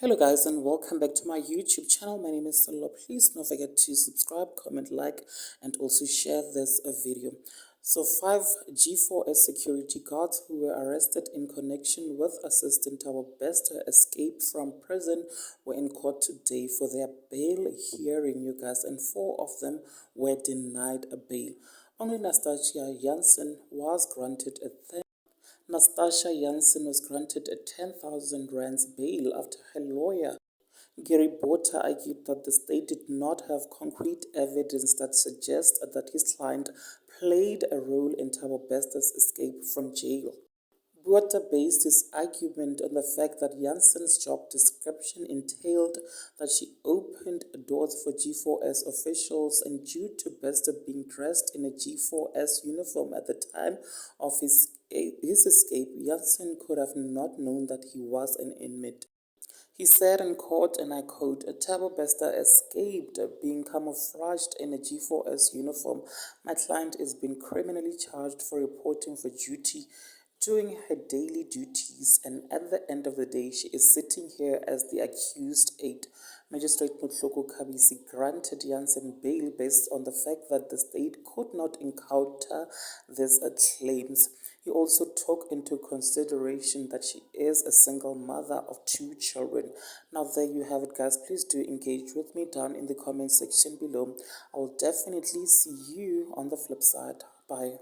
Hello guys and welcome back to my YouTube channel. My name is Salo. Please don't forget to subscribe, comment, like and also share this video. So 5G4S security guards who were arrested in connection with Assistant Thabo Bester escape from prison were in court today for their bail hearing, you guys, and 4 of them were denied a bail. Only Nasstatja Jansen was granted a Nasstatja Jansen was granted a 10,000 rands bail after her lawyer, Gary Bota, argued that the state did not have concrete evidence that suggests that his client played a role in Thabo Bester's escape from jail. Bota based his argument on the fact that Jansen's job description entailed that she opened doors for G4S officials, and due to Bester being dressed in a G4S uniform at the time of his escape, Jansen could have not known that he was an inmate. He said in court, and I quote, "Thabo Bester escaped being camouflaged in a G4S uniform. My client is being criminally charged for reporting for duty, doing her daily duties, and at the end of the day, she is sitting here as the accused aide." Magistrate Mutloko Kabisi granted Jansen bail based on the fact that the state could not encounter these claims. He also took into consideration that she is a single mother of 2 children. Now there you have it, guys. Please do engage with me down in the comment section below. I will definitely see you on the flip side. Bye.